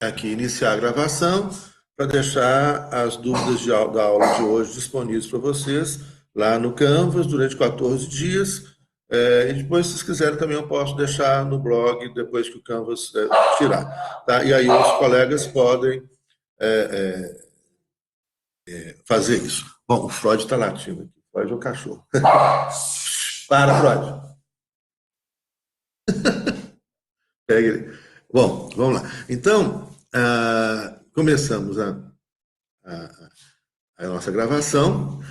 aqui iniciar a gravação para deixar as dúvidas da aula de hoje disponíveis para vocês lá no Canvas durante 14 dias. E depois, se vocês quiserem, também eu posso deixar no blog depois que o Canvas tirar. Tá? E aí os colegas podem fazer isso. Bom, o Freud está latindo aqui. Freud é o cachorro. Para, Freud. Pega ele. Bom, vamos lá. Então, começamos a nossa gravação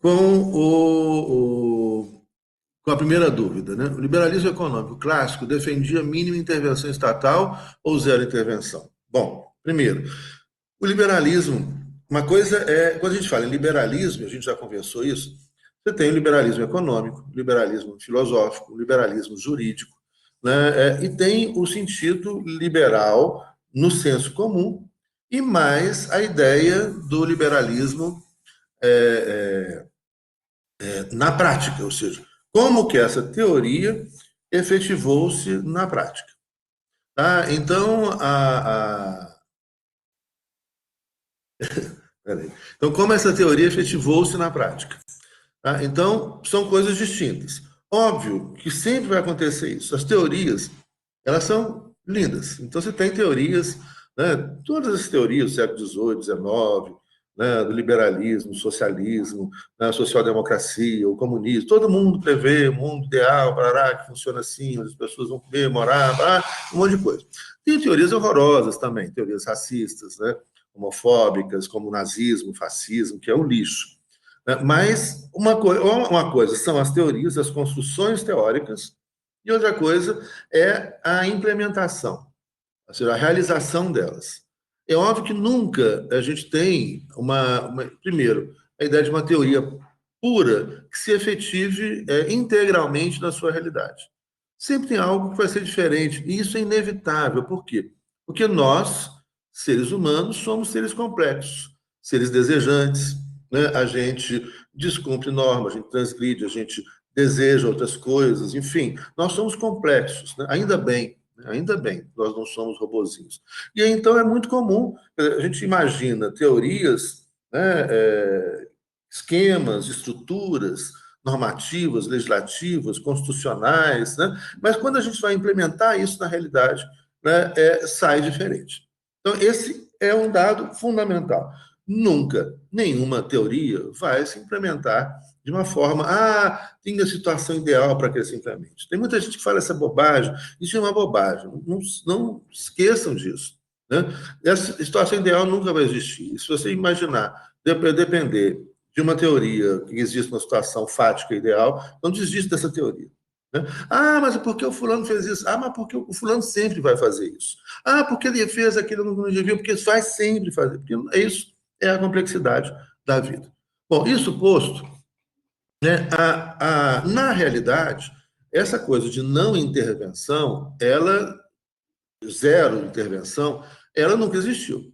com a primeira dúvida, né? O liberalismo econômico clássico defendia mínima intervenção estatal ou zero intervenção? Bom, primeiro, o liberalismo, uma coisa é, quando a gente fala em liberalismo, a gente já conversou isso, você tem o liberalismo econômico, o liberalismo filosófico, o liberalismo jurídico, né? E tem o sentido liberal no senso comum e mais a ideia do liberalismo na prática, ou seja, como que essa teoria efetivou-se na prática. Tá? Então, então, como essa teoria efetivou-se na prática? Tá? Então, são coisas distintas. Óbvio que sempre vai acontecer isso. As teorias, elas são lindas. Então, você tem teorias, né, todas as teorias do século XVIII, XIX, né, do liberalismo, socialismo, né, social-democracia, o comunismo, todo mundo prevê um mundo ideal, parará, que funciona assim, as pessoas vão comer, morar, parará, um monte de coisa. Tem teorias horrorosas também, teorias racistas, né, homofóbicas, como o nazismo, o fascismo, que é o lixo. Mas uma coisa são as teorias, as construções teóricas, e outra coisa é a implementação, ou seja, a realização delas. É óbvio que nunca a gente tem primeiro, a ideia de uma teoria pura que se efetive integralmente na sua realidade. Sempre tem algo que vai ser diferente, e isso é inevitável. Por quê? Porque nós, seres humanos, somos seres complexos, seres desejantes, né? A gente descumpre normas, a gente transgride, a gente deseja outras coisas, enfim, nós somos complexos, né? Ainda bem, nós não somos robozinhos. E aí, então, é muito comum, a gente imagina teorias, né, esquemas, estruturas normativas, legislativas, constitucionais, né? Mas quando a gente vai implementar isso na realidade, né, sai diferente. Então, esse é um dado fundamental. Nunca nenhuma teoria vai se implementar de uma forma, tem a situação ideal para que ele se implemente. Tem muita gente que fala essa bobagem, isso é uma bobagem, não esqueçam disso. Né? Essa situação ideal nunca vai existir. E se você imaginar, depender de uma teoria que existe uma situação fática ideal, não desiste dessa teoria. Né? Mas por que o fulano fez isso? Mas porque o fulano sempre vai fazer isso. Porque ele fez aquilo no devia, porque vai sempre fazer. Porque isso é a complexidade da vida. Bom, isso posto, né, na realidade, essa coisa de não intervenção, zero intervenção, ela nunca existiu.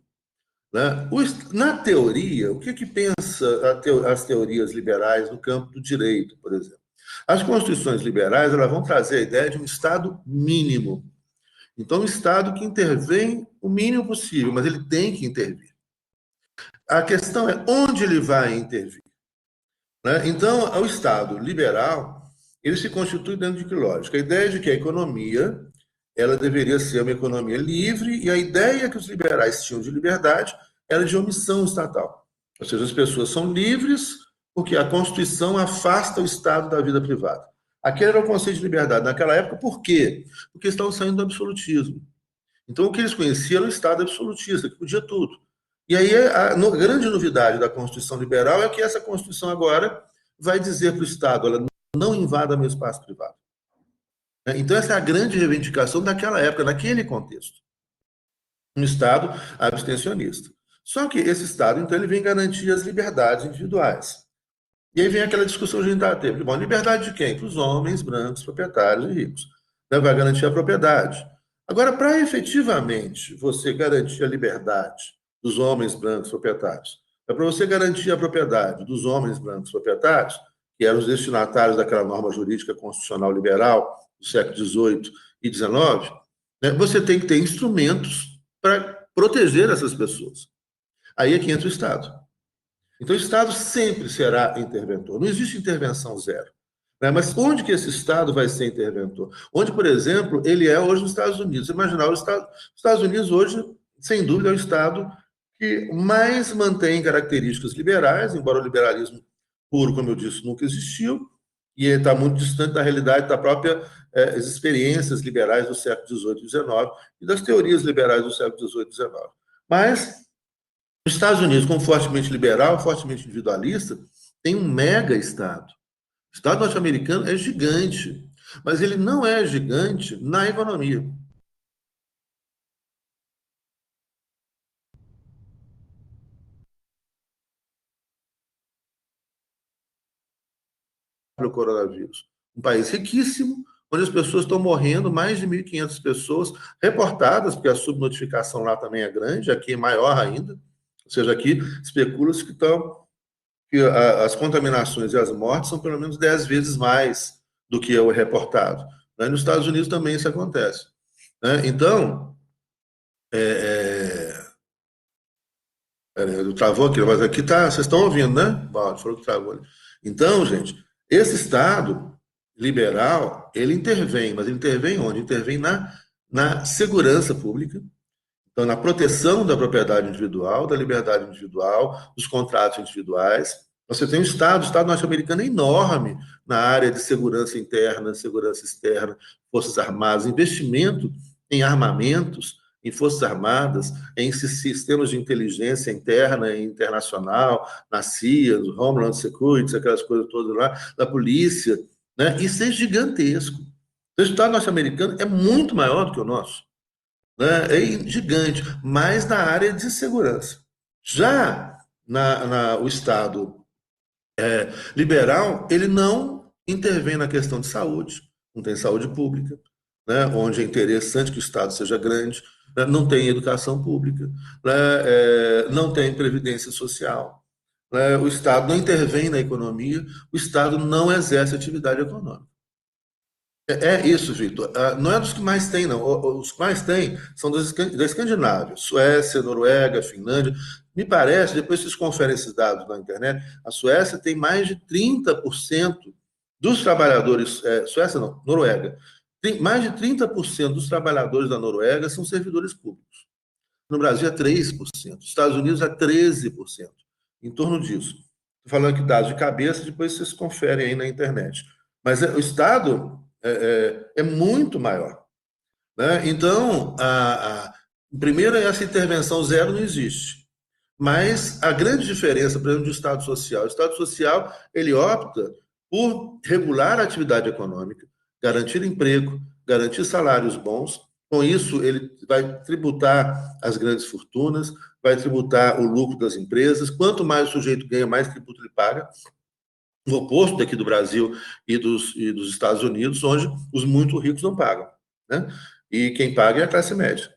Né? Na teoria, o que pensa as teorias liberais no campo do direito, por exemplo? As constituições liberais elas vão trazer a ideia de um Estado mínimo. Então, um Estado que intervém o mínimo possível, mas ele tem que intervir. A questão é onde ele vai intervir. Né? Então, o Estado liberal, ele se constitui dentro de que lógica? A ideia de que a economia ela deveria ser uma economia livre, e a ideia que os liberais tinham de liberdade era de omissão estatal. Ou seja, as pessoas são livres porque a Constituição afasta o Estado da vida privada. Aquele era o conceito de liberdade naquela época, por quê? Porque estavam saindo do absolutismo. Então, o que eles conheciam era o Estado absolutista, que podia tudo. E aí, a grande novidade da Constituição Liberal é que essa Constituição agora vai dizer para o Estado, olha, não invada meu espaço privado. Então, essa é a grande reivindicação daquela época, naquele contexto. Um Estado abstencionista. Só que esse Estado, então, ele vem garantir as liberdades individuais. E aí vem aquela discussão que a gente está tendo. Bom, liberdade de quem? Para os homens, brancos, proprietários e ricos. Vai garantir a propriedade. Agora, para efetivamente você garantir a liberdade dos homens brancos proprietários, para você garantir a propriedade dos homens brancos proprietários, que eram os destinatários daquela norma jurídica constitucional liberal do século XVIII e XIX, né, você tem que ter instrumentos para proteger essas pessoas. Aí é que entra o Estado. Então, o Estado sempre será interventor. Não existe intervenção zero. Né? Mas onde que esse Estado vai ser interventor? Onde, por exemplo, ele é hoje nos Estados Unidos. Imaginar, os Estados Unidos hoje, sem dúvida, é o Estado que mais mantém características liberais, embora o liberalismo puro, como eu disse, nunca existiu, e está muito distante da realidade da própria as experiências liberais do século XVIII e XIX e das teorias liberais do século XVIII e XIX. Mas os Estados Unidos, como fortemente liberal, fortemente individualista, tem um mega Estado. O Estado norte-americano é gigante, mas ele não é gigante na economia. Para o coronavírus. Um país riquíssimo, onde as pessoas estão morrendo, mais de 1.500 pessoas reportadas, porque a subnotificação lá também é grande, aqui é maior ainda. Ou seja, aqui especula-se que as contaminações e as mortes são pelo menos 10 vezes mais do que é o reportado. Né? Nos Estados Unidos também isso acontece. Né? Então, travou aqui, mas aqui tá, vocês estão ouvindo, né? Bom, falou que travou. Então, gente, esse Estado liberal, ele intervém, mas ele intervém onde? Intervém na segurança pública, então na proteção da propriedade individual, da liberdade individual, dos contratos individuais. Você tem o Estado norte-americano é enorme na área de segurança interna, segurança externa, forças armadas, investimento em armamentos, em forças armadas, em sistemas de inteligência interna e internacional, na CIA, no Homeland Security, aquelas coisas todas lá, da polícia, né? Isso é gigantesco. O Estado norte-americano é muito maior do que o nosso, né? É gigante, mas na área de segurança. Já o Estado liberal, ele não intervém na questão de saúde, não tem saúde pública, né, onde é interessante que o Estado seja grande, né, não tem educação pública, né, não tem previdência social, né, o Estado não intervém na economia, o Estado não exerce atividade econômica. É isso, Victor. Não é dos que mais tem, não. Os que mais tem são da Escandinávia, Suécia, Noruega, Finlândia. Me parece, depois vocês conferem esses dados na internet, a Suécia tem mais de 30% dos trabalhadores. Suécia não, Noruega. Tem mais de 30% dos trabalhadores da Noruega são servidores públicos. No Brasil é 3%. Nos Estados Unidos é 13%. Em torno disso. Estou falando aqui dados de cabeça, depois vocês conferem aí na internet. Mas o Estado é muito maior. Né? Então, primeiro, essa intervenção zero não existe. Mas a grande diferença, por exemplo, do Estado Social, o Estado Social ele opta por regular a atividade econômica, garantir emprego, garantir salários bons. Com isso, ele vai tributar as grandes fortunas, vai tributar o lucro das empresas. Quanto mais o sujeito ganha, mais tributo ele paga. O oposto daqui do Brasil e dos Estados Unidos, onde os muito ricos não pagam, né? E quem paga é a classe média.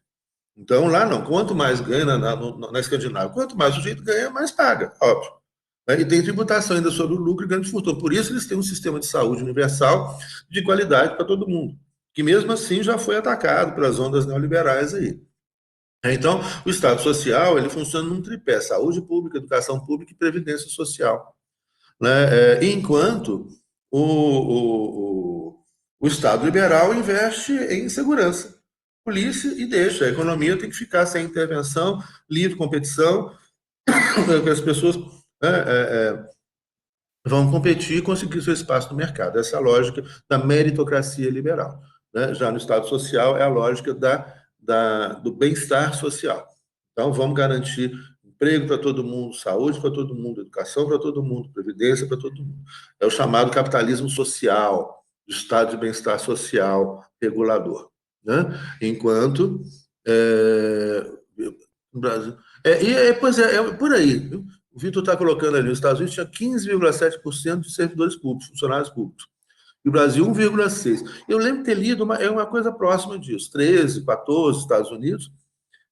Então, lá não. Quanto mais ganha na Escandinávia, quanto mais o sujeito ganha, mais paga, óbvio. Né? E tem tributação ainda sobre o lucro e grande fortuna. Por isso, eles têm um sistema de saúde universal de qualidade para todo mundo, que mesmo assim já foi atacado pelas ondas neoliberais aí. Então, o Estado Social ele funciona num tripé: saúde pública, educação pública e previdência social. Né? Enquanto o, o, o Estado liberal investe em segurança, polícia e deixa. A economia tem que ficar sem intervenção, livre competição, que as pessoas vão competir e conseguir seu espaço no mercado. Essa é a lógica da meritocracia liberal. Né? Já no Estado social é a lógica do bem-estar social. Então, vamos garantir emprego para todo mundo, saúde para todo mundo, educação para todo mundo, previdência para todo mundo. É o chamado capitalismo social, o estado de bem-estar social regulador. Né? Enquanto no Brasil. Pois é por aí. Viu? O Vitor está colocando ali, os Estados Unidos tinha 15,7% de servidores públicos, funcionários públicos. E o Brasil, 1,6%. Eu lembro de ter lido uma coisa próxima disso, 13, 14, Estados Unidos,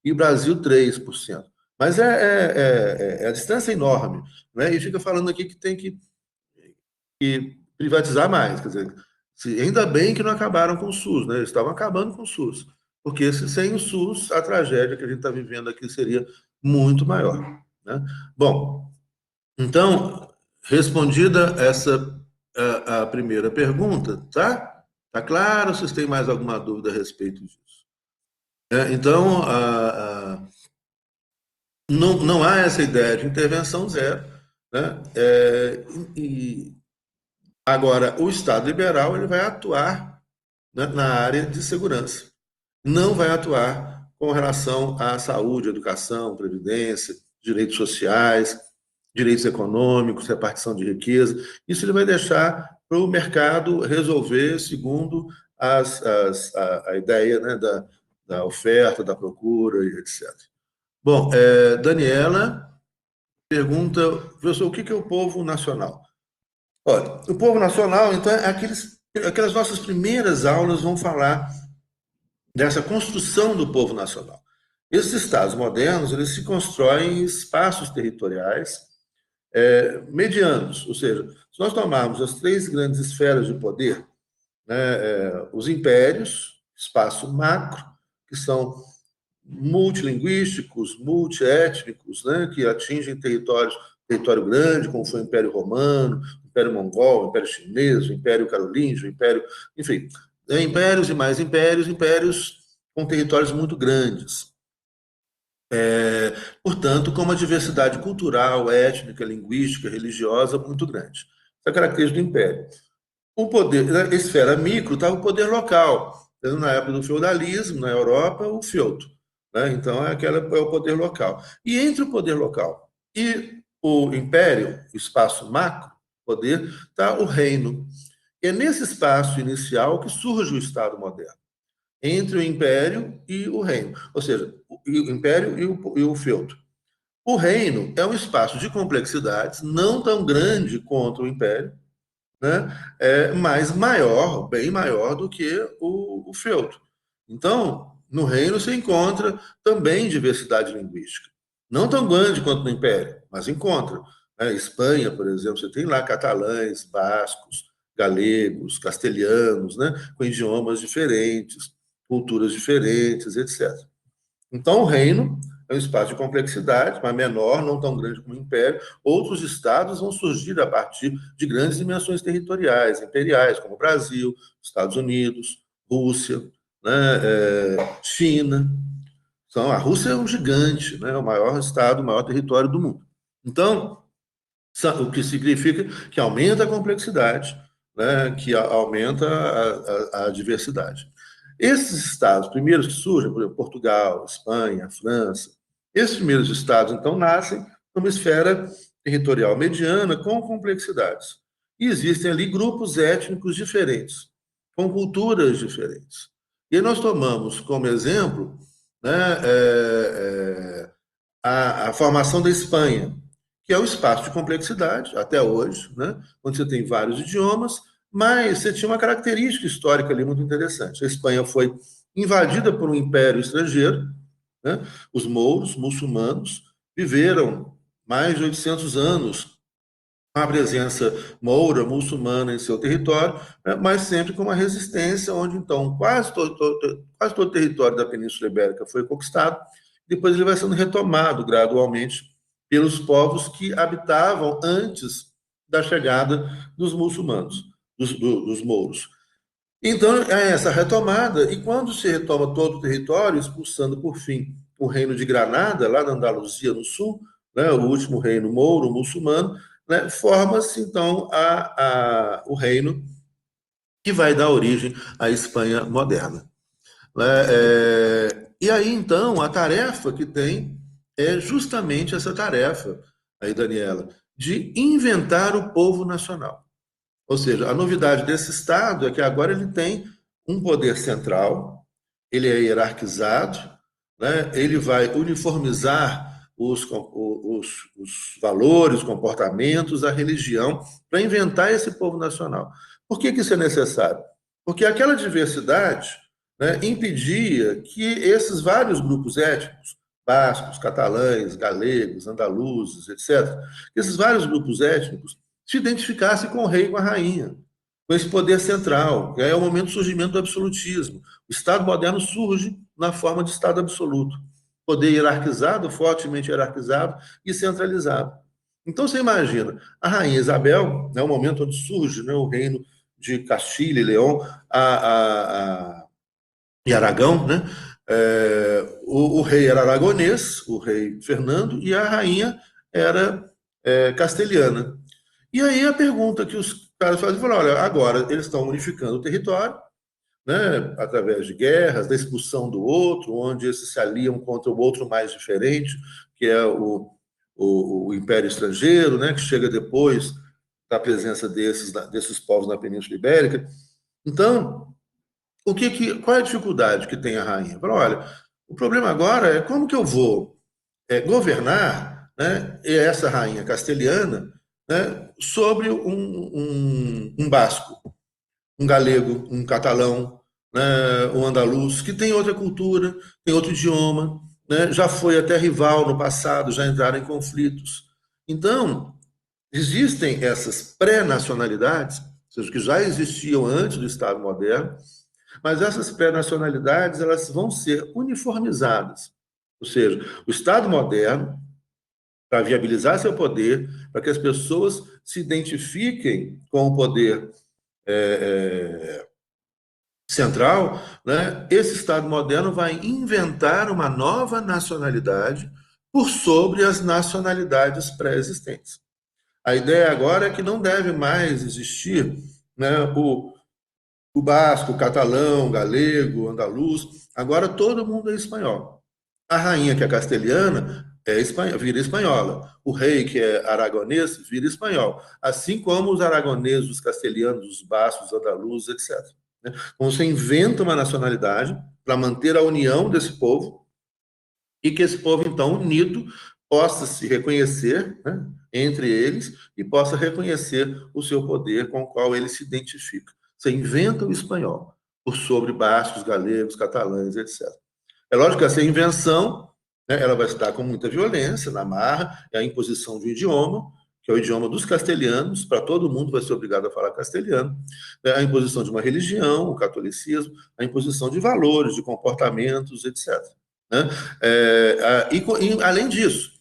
e o Brasil, 3%. Mas a distância é enorme. Né? E fica falando aqui que tem que privatizar mais. Quer dizer, ainda bem que não acabaram com o SUS, né? Eles estavam acabando com o SUS. porque sem o SUS, a tragédia que a gente está vivendo aqui seria muito maior, né? Bom, então, respondida essa a primeira pergunta, tá? Tá claro? Vocês têm mais alguma dúvida a respeito disso? Então, não há essa ideia de intervenção zero, né? E agora, o Estado liberal ele vai atuar, né, na área de segurança, não vai atuar com relação à saúde, educação, previdência, direitos sociais, direitos econômicos, repartição de riqueza. Isso ele vai deixar para o mercado resolver segundo a ideia, né, da oferta, da procura, e etc. Bom, Daniela pergunta, professor, o que é o povo nacional? Olha, o povo nacional, então, aquelas nossas primeiras aulas vão falar dessa construção do povo nacional. Esses estados modernos, eles se constroem em espaços territoriais medianos, ou seja, se nós tomarmos as três grandes esferas de poder, né, os impérios, espaço macro, que são multilinguísticos, multiétnicos, né, que atingem território grande, como foi o Império Romano, o Império Mongol, o Império Chinês, o Império Carolíngio, o Império, enfim, impérios e mais impérios, impérios com territórios muito grandes. Portanto, com uma diversidade cultural, étnica, linguística, religiosa muito grande. Essa é a característica do império. O poder, na esfera micro, estava o poder local. Então, na época do feudalismo, na Europa, o feudo, né? Então, é o poder local. E entre o poder local e o império, o espaço macro, poder, está o reino. É nesse espaço inicial que surge o Estado moderno, entre o império e o reino. Ou seja, o império e o feudo. O reino é um espaço de complexidades, não tão grande quanto o império, né? Mas maior, bem maior do que o feudo. Então, no reino se encontra também diversidade linguística. Não tão grande quanto no império, mas encontra. Espanha, por exemplo, você tem lá catalães, bascos, galegos, castelhanos, né? Com idiomas diferentes, culturas diferentes, etc. Então, o reino é um espaço de complexidade, mas menor, não tão grande como o império. Outros estados vão surgir a partir de grandes dimensões territoriais, imperiais, como o Brasil, Estados Unidos, Rússia, né, China. Então, a Rússia é um gigante, né, o maior estado, o maior território do mundo. Então, o que significa que aumenta a complexidade, né, que aumenta a diversidade. Esses estados, primeiros que surgem, por exemplo, Portugal, Espanha, França, esses primeiros estados, então, nascem numa esfera territorial mediana com complexidades. E existem ali grupos étnicos diferentes, com culturas diferentes. E aí nós tomamos como exemplo, né, a formação da Espanha, que é um espaço de complexidade, até hoje, né, onde você tem vários idiomas, mas você tinha uma característica histórica ali muito interessante. A Espanha foi invadida por um império estrangeiro, né? Os mouros, muçulmanos, viveram mais de 800 anos com a presença moura, muçulmana em seu território, né? Mas sempre com uma resistência, onde então quase todo o território da Península Ibérica foi conquistado, depois ele vai sendo retomado gradualmente pelos povos que habitavam antes da chegada dos muçulmanos, dos mouros. Então, é essa retomada, e quando se retoma todo o território, expulsando, por fim, o reino de Granada, lá na Andaluzia, no sul, né, o último reino mouro, muçulmano, né, forma-se, então, o reino que vai dar origem à Espanha moderna. Né? E aí, então, a tarefa que tem é justamente essa tarefa, aí, Daniela, de inventar o povo nacional. Ou seja, a novidade desse Estado é que agora ele tem um poder central, ele é hierarquizado, né? Ele vai uniformizar os valores, os comportamentos, a religião, para inventar esse povo nacional. Por que isso é necessário? Porque aquela diversidade, né, impedia que esses vários grupos étnicos, bascos, catalães, galegos, andaluzes, etc., esses vários grupos étnicos se identificasse com o rei e com a rainha, com esse poder central. E aí é o momento do surgimento do absolutismo. O Estado moderno surge na forma de Estado absoluto. Poder hierarquizado, fortemente hierarquizado e centralizado. Então, você imagina, a Rainha Isabel, né, o momento onde surge, né, o reino de Castilha e León e Aragão, né? O rei era aragonês, o rei Fernando, e a rainha era castelhana. E aí a pergunta que os caras fazem, falaram, olha, agora eles estão unificando o território, né, através de guerras, da expulsão do outro, onde esses se aliam contra o outro mais diferente, que é o Império Estrangeiro, né, que chega depois da presença desses povos na Península Ibérica. Então, qual é a dificuldade que tem a rainha? Fala, olha, o problema agora é como que eu vou governar, né, essa rainha castelhana, né, sobre um basco, um galego, um catalão, né, um andaluz, que tem outra cultura, tem outro idioma, né, já foi até rival no passado, já entraram em conflitos. Então, existem essas pré-nacionalidades, ou seja, que já existiam antes do Estado moderno, mas essas pré-nacionalidades elas vão ser uniformizadas. Ou seja, o Estado moderno, para viabilizar seu poder, para que as pessoas se identifiquem com o poder central, né, esse Estado moderno vai inventar uma nova nacionalidade por sobre as nacionalidades pré-existentes. A ideia agora é que não deve mais existir, né, o basco, o catalão, o galego, o andaluz. Agora todo mundo é espanhol. A rainha, que é castelhana, vira espanhola. O rei, que é aragonês, vira espanhol. Assim como os aragoneses, os castelhanos, os bascos, os andaluzes, etc. Então, você inventa uma nacionalidade para manter a união desse povo e que esse povo, então, unido, possa se reconhecer, né, entre eles e possa reconhecer o seu poder com o qual ele se identifica. Você inventa o espanhol por sobre bascos, galegos, catalães, etc. É lógico que essa invenção, né, ela vai estar com muita violência, na marra, é a imposição de um idioma, que é o idioma dos castelhanos, para todo mundo vai ser obrigado a falar castelhano, né, a imposição de uma religião, o catolicismo, a imposição de valores, de comportamentos, etc. Né? Além disso,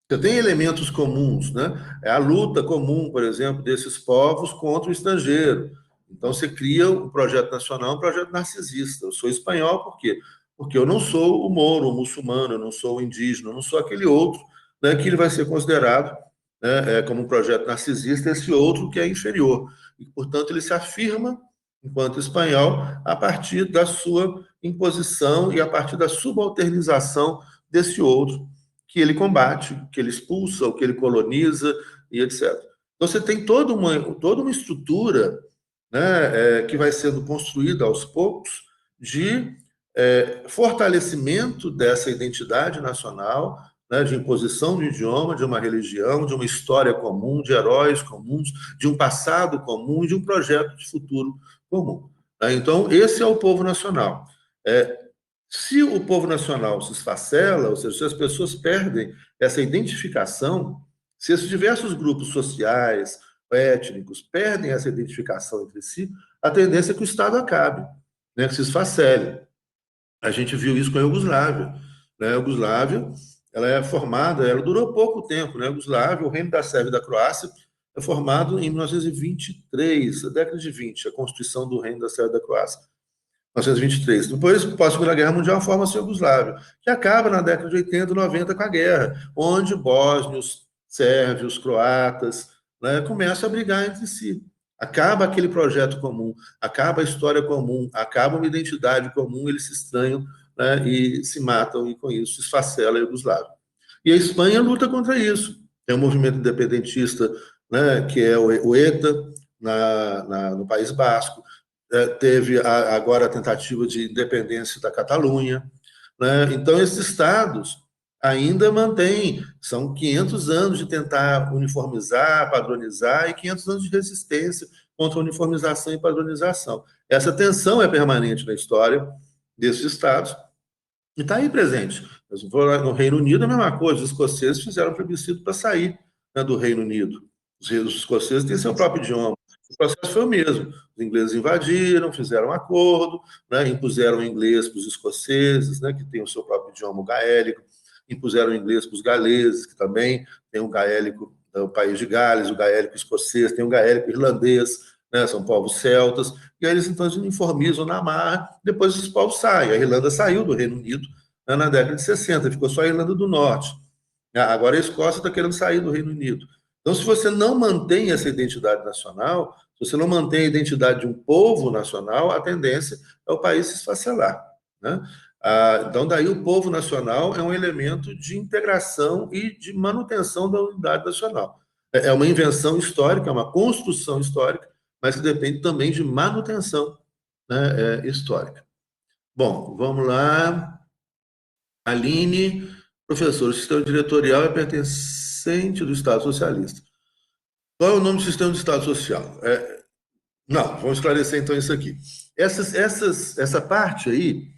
você tem elementos comuns, né? É a luta comum, por exemplo, desses povos contra o estrangeiro. Então, você cria um projeto nacional, um projeto narcisista. Eu sou espanhol por quê? Porque eu não sou o moro, o muçulmano, eu não sou o indígena, eu não sou aquele outro, né, que ele vai ser considerado, né, como um projeto narcisista, esse outro que é inferior. E, portanto, ele se afirma enquanto espanhol a partir da sua imposição e a partir da subalternização desse outro que ele combate, que ele expulsa, o que ele coloniza e etc. Então você tem toda uma estrutura, né, que vai sendo construída aos poucos de fortalecimento dessa identidade nacional, né, de imposição de um idioma, de uma religião, de uma história comum, de heróis comuns, de um passado comum e de um projeto de futuro comum. Né? Então, esse é o povo nacional. Se o povo nacional se esfacela, ou seja, se as pessoas perdem essa identificação, se esses diversos grupos sociais, étnicos, perdem essa identificação entre si, a tendência é que o Estado acabe, né, que se esfacele. A gente viu isso com a Iugoslávia. Né? A Iugoslávia, ela é formada, ela durou pouco tempo. Né? A Iugoslávia, o reino da Sérvia e da Croácia, é formado em 1923, a década de 20, a constituição do reino da Sérvia e da Croácia. 1923. Depois, após a Segunda Guerra Mundial, forma-se a Iugoslávia, que acaba na década de 80 e 90 com a guerra, onde bósnios, sérvios, croatas, né, começam a brigar entre si. Acaba aquele projeto comum, acaba a história comum, acaba uma identidade comum, eles se estranham, né, e se matam, e com isso se esfacela a Iugoslávia. E a Espanha luta contra isso. Tem um movimento independentista, né, que é o ETA, no País Basco. Teve agora a tentativa de independência da Catalunha. Né? Então, esses estados ainda mantêm, são 500 anos de tentar uniformizar, padronizar, e 500 anos de resistência contra a uniformização e padronização. Essa tensão é permanente na história desses estados e está aí presente. No Reino Unido, a mesma coisa, os escoceses fizeram plebiscito para sair, né, do Reino Unido. Os escoceses têm seu próprio idioma. O processo foi o mesmo. Os ingleses invadiram, fizeram um acordo, né, impuseram o inglês para os escoceses, né, que têm o seu próprio idioma gaélico, impuseram o inglês para os galeses, que também tem o gaélico do país de Gales, o gaélico escocês, tem o gaélico irlandês, né, são povos celtas, e aí eles então se uniformizam na marra, depois esses povos saem. A Irlanda saiu do Reino Unido, né, na década de 60, ficou só a Irlanda do Norte. Agora a Escócia está querendo sair do Reino Unido. Então, se você não mantém essa identidade nacional, se você não mantém a identidade de um povo nacional, a tendência é o país se esfacelar, né? Então, daí o povo nacional é um elemento de integração e de manutenção da unidade nacional. É uma invenção histórica, é uma construção histórica, mas que depende também de manutenção, né, histórica. Bom, vamos lá. Aline, professor, o sistema diretorial é pertencente do Estado Socialista. Qual é o nome do sistema de Estado Social? Não, vamos esclarecer então isso aqui. Essa parte aí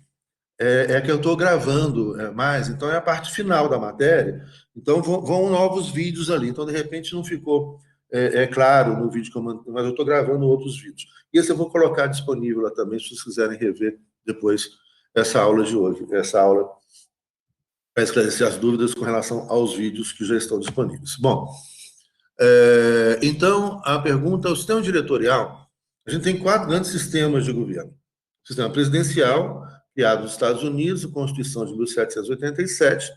é a que eu estou gravando mais, então é a parte final da matéria. Então vão novos vídeos ali. Então, de repente, não ficou claro no vídeo que eu mandei, mas eu estou gravando outros vídeos. E esse eu vou colocar disponível lá também, se vocês quiserem rever depois essa aula de hoje, essa aula para esclarecer as dúvidas com relação aos vídeos que já estão disponíveis. Bom, então, a pergunta, o sistema diretorial, a gente tem 4 grandes sistemas de governo. O sistema presidencial, criado nos Estados Unidos, a Constituição de 1787,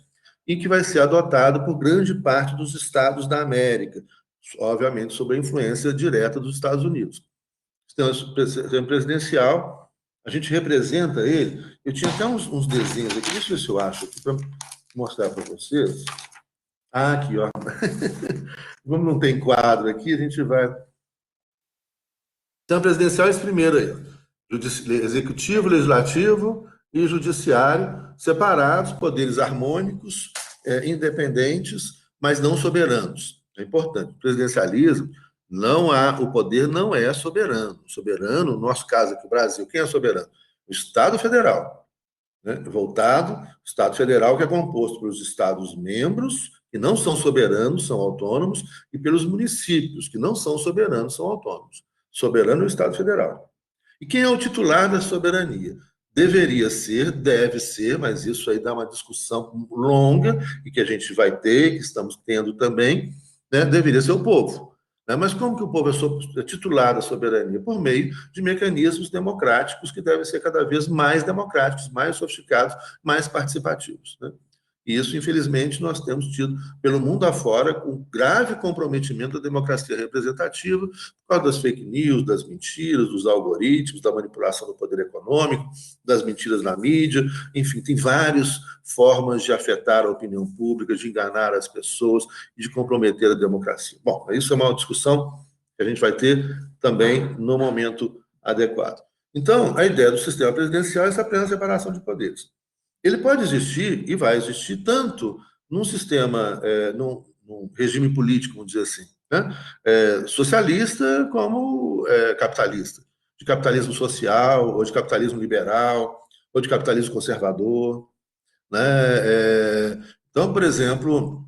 e que vai ser adotado por grande parte dos estados da América, obviamente sob a influência direta dos Estados Unidos. O sistema presidencial, a gente representa ele. Eu tinha até uns desenhos aqui, deixa eu ver se eu acho aqui para mostrar para vocês. Aqui, ó. Como não tem quadro aqui, a gente vai. Então, presidencial é esse primeiro aí. Executivo, legislativo e judiciário, separados, poderes harmônicos, independentes, mas não soberanos. É importante. O presidencialismo, o poder não é soberano. Soberano, no nosso caso aqui, o Brasil, quem é soberano? O Estado Federal. Né? Voltado, o Estado Federal, que é composto pelos Estados-membros, que não são soberanos, são autônomos, e pelos municípios, que não são soberanos, são autônomos. Soberano é o Estado Federal. E quem é o titular da soberania? Deveria ser, deve ser, mas isso aí dá uma discussão longa, e que a gente vai ter, que estamos tendo também, né? Deveria ser o povo. Né? Mas como que o povo é titular da soberania? Por meio de mecanismos democráticos que devem ser cada vez mais democráticos, mais sofisticados, mais participativos. Né? E isso, infelizmente, nós temos tido pelo mundo afora um grave comprometimento da democracia representativa por causa das fake news, das mentiras, dos algoritmos, da manipulação do poder econômico, das mentiras na mídia, enfim, tem várias formas de afetar a opinião pública, de enganar as pessoas e de comprometer a democracia. Bom, isso é uma discussão que a gente vai ter também no momento adequado. Então, a ideia do sistema presidencial é essa plena separação de poderes. Ele pode existir e vai existir tanto num sistema, num regime político, vamos dizer assim, né? Socialista como capitalista, de capitalismo social, ou de capitalismo liberal, ou de capitalismo conservador, né? Então, por exemplo,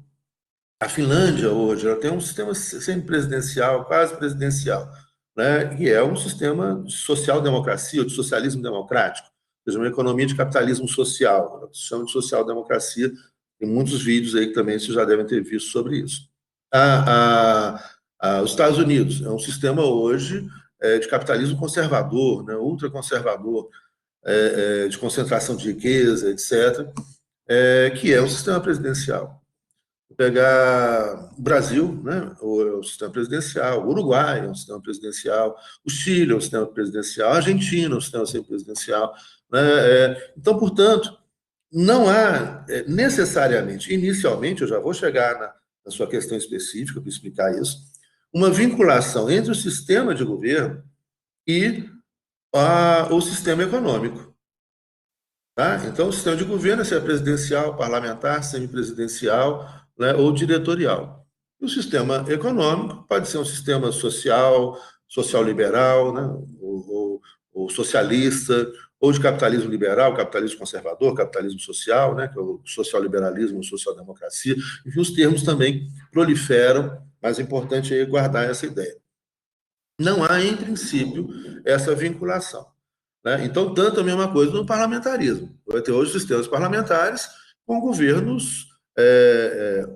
a Finlândia hoje ela tem um sistema semipresidencial, quase presidencial, né? E é um sistema de social-democracia, ou de socialismo democrático, ou seja, uma economia de capitalismo social, que se chama de social-democracia. Tem muitos vídeos aí que também vocês já devem ter visto sobre isso. Os Estados Unidos é um sistema hoje de capitalismo conservador, né? Ultraconservador, de concentração de riqueza, etc., que é um sistema presidencial. Pegar o Brasil, né, o sistema presidencial, o Uruguai é um sistema presidencial, o Chile é um sistema presidencial, a Argentina é um sistema presidencial. Né, então, portanto, não há necessariamente, inicialmente, eu já vou chegar na sua questão específica para explicar isso, uma vinculação entre o sistema de governo e o sistema econômico. Tá? Então, o sistema de governo é presidencial, parlamentar, semipresidencial, né, ou diretorial. E o sistema econômico pode ser um sistema social, social-liberal, né, ou socialista, ou de capitalismo liberal, capitalismo conservador, capitalismo social, né, que é o social-liberalismo, ou social-democracia. Enfim, os termos também proliferam, mas é importante aí guardar essa ideia. não há, em princípio, essa vinculação. Né? Então, tanto a mesma coisa no parlamentarismo. Vai ter hoje sistemas parlamentares com governos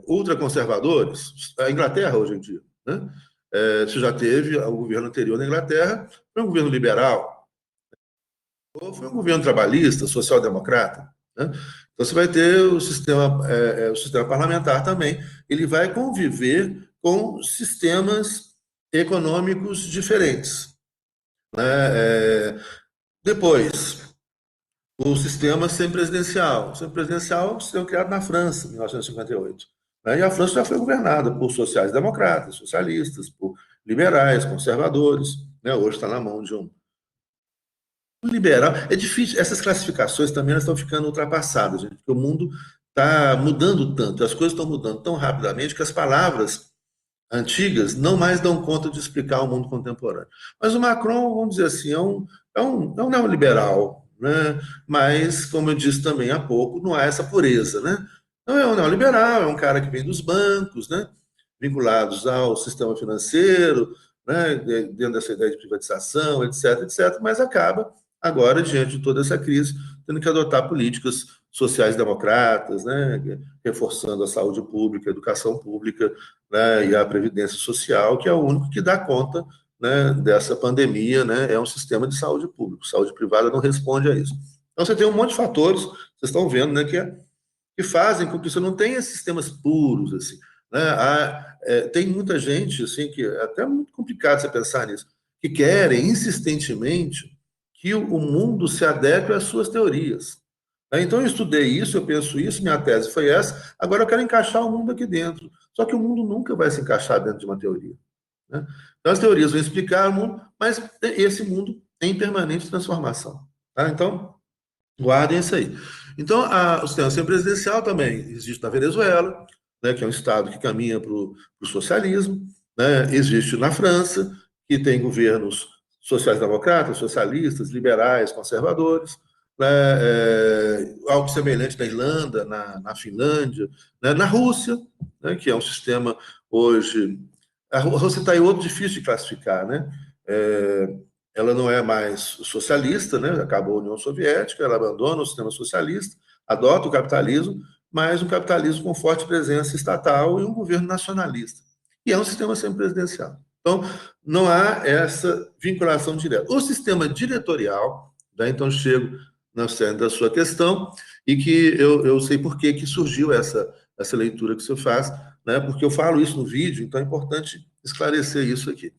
ultraconservadores. A Inglaterra, hoje em dia. Né? Você já teve o governo anterior na Inglaterra, foi um governo liberal, ou foi um governo trabalhista, social-democrata. Né? Então, você vai ter o sistema parlamentar também. Ele vai conviver com sistemas econômicos diferentes. Né? Depois, o sistema semipresidencial. O semipresidencial é um sistema criado na França, em 1958. Né? E a França já foi governada por sociais-democratas, socialistas, por liberais, conservadores. Né? Hoje está na mão de um liberal. É difícil, essas classificações também elas estão ficando ultrapassadas, gente, porque o mundo está mudando tanto, as coisas estão mudando tão rapidamente que as palavras antigas não mais dão conta de explicar o mundo contemporâneo. Mas o Macron, vamos dizer assim, é um neoliberal, né? Mas, como eu disse também há pouco, não há essa pureza. Né? Não é um neoliberal, é um cara que vem dos bancos, né? Vinculados ao sistema financeiro, né? Dentro dessa ideia de privatização, etc., etc., mas acaba, agora, diante de toda essa crise, tendo que adotar políticas sociais-democratas, né? Reforçando a saúde pública, a educação pública, né, e a Previdência Social, que é o único que dá conta, né, dessa pandemia, né, é um sistema de saúde pública. Saúde privada não responde a isso. Então, você tem um monte de fatores, vocês estão vendo, né, que fazem com que você não tenha sistemas puros, assim. Né? Tem muita gente, assim, que é até muito complicado você pensar nisso, que querem insistentemente que o mundo se adeque às suas teorias. Então, eu estudei isso, eu penso isso, minha tese foi essa, agora eu quero encaixar o mundo aqui dentro. Só que o mundo nunca vai se encaixar dentro de uma teoria. Né? Então, as teorias vão explicar o mundo, mas esse mundo é em permanente transformação. Tá? Então, guardem isso aí. Então, o sistema semipresidencial também existe na Venezuela, né, que é um Estado que caminha para o socialismo, né, existe na França, que tem governos sociais-democratas, socialistas, liberais, conservadores, né, algo semelhante na Irlanda, na Finlândia, né, na Rússia, né, que é um sistema hoje. A Rússia está em outro difícil de classificar, né? É, ela não é mais socialista, né? Acabou a União Soviética, ela abandona o sistema socialista, adota o capitalismo, mas um capitalismo com forte presença estatal e um governo nacionalista. E é um sistema semipresidencial. Então, não há essa vinculação direta. O sistema diretorial, né? Então chego na cena da sua questão, e que eu sei por que surgiu essa leitura que você faz, né? Porque eu falo isso no vídeo, então é importante esclarecer isso aqui.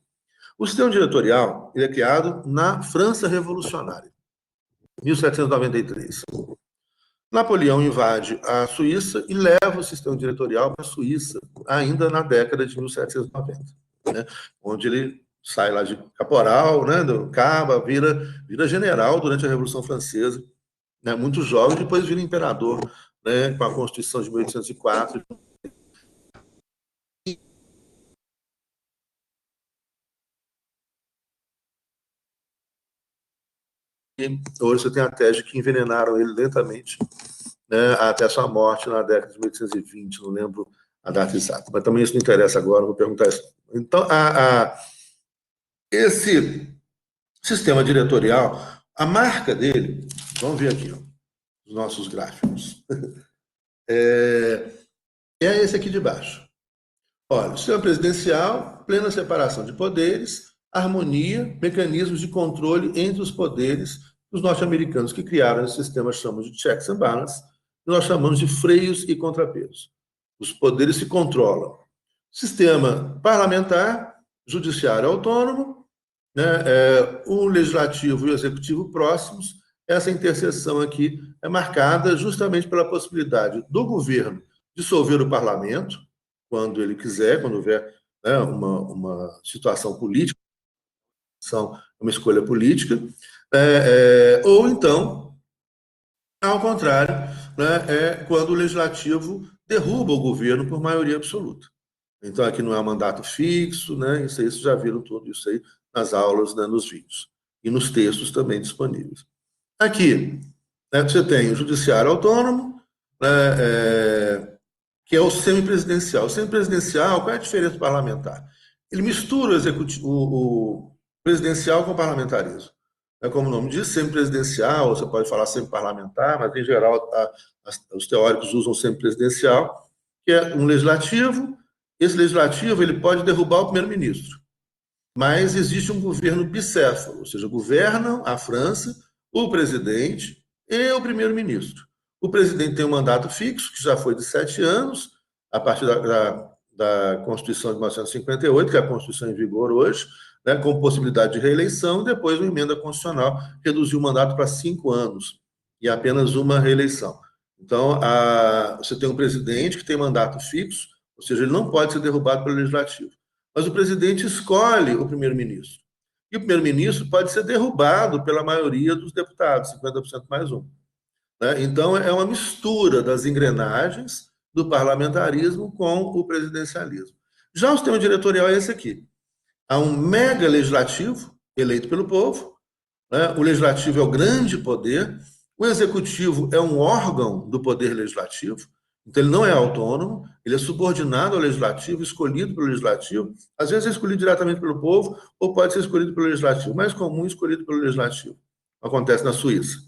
O sistema diretorial ele é criado na França Revolucionária, 1793. Napoleão invade a Suíça e leva o sistema diretorial para a Suíça, ainda na década de 1790, né? Onde ele sai lá de caporal, né, do cabo, vira general durante a Revolução Francesa, né, muito jovem, depois vira imperador, né, com a Constituição de 1804. E hoje você tem a tese de que envenenaram ele lentamente, né, até sua morte na década de 1820, não lembro a data exata, mas também isso não interessa agora, vou perguntar isso. Então, esse sistema diretorial, a marca dele, vamos ver aqui, ó, os nossos gráficos, é esse aqui de baixo. Olha, o sistema presidencial, plena separação de poderes, harmonia, mecanismos de controle entre os poderes. Os norte-americanos que criaram esse sistema chamamos de checks and balances, e nós chamamos de freios e contrapesos. Os poderes se controlam. Sistema parlamentar, judiciário autônomo, né, o legislativo e o executivo próximos. Essa interseção aqui é marcada justamente pela possibilidade do governo dissolver o parlamento, quando ele quiser, quando houver, né, uma situação política, uma escolha política, ou então, ao contrário, né, quando o legislativo derruba o governo por maioria absoluta. Então, aqui não é um mandato fixo, né, isso aí vocês já viram tudo isso aí nas aulas, né, nos vídeos, e nos textos também disponíveis. Aqui, né, você tem o judiciário autônomo, né, que é o semipresidencial. O semipresidencial, qual é a diferença do parlamentar? ele mistura o presidencial com o parlamentarismo. É como o nome diz, semipresidencial, você pode falar semi-parlamentar, mas em geral os teóricos usam semipresidencial, que é um legislativo. Esse legislativo ele pode derrubar o primeiro-ministro, mas existe um governo bicéfalo, ou seja, governam a França o presidente e o primeiro-ministro. O presidente tem um mandato fixo, que já foi de 7 anos, a partir da Constituição de 1958, que é a Constituição em vigor hoje, né, com possibilidade de reeleição, depois uma emenda constitucional reduziu o mandato para 5 anos e apenas uma reeleição. Então, você tem um presidente que tem mandato fixo, ou seja, ele não pode ser derrubado pelo legislativo. Mas o presidente escolhe o primeiro-ministro. E o primeiro-ministro pode ser derrubado pela maioria dos deputados, 50% mais um. Né? Então, é uma mistura das engrenagens do parlamentarismo com o presidencialismo. Já o sistema diretorial é esse aqui. Há um mega legislativo eleito pelo povo, né? O legislativo é o grande poder, o executivo é um órgão do poder legislativo, então ele não é autônomo, ele é subordinado ao legislativo, escolhido pelo legislativo, às vezes é escolhido diretamente pelo povo, ou pode ser escolhido pelo legislativo, mais comum escolhido pelo legislativo. Acontece na Suíça.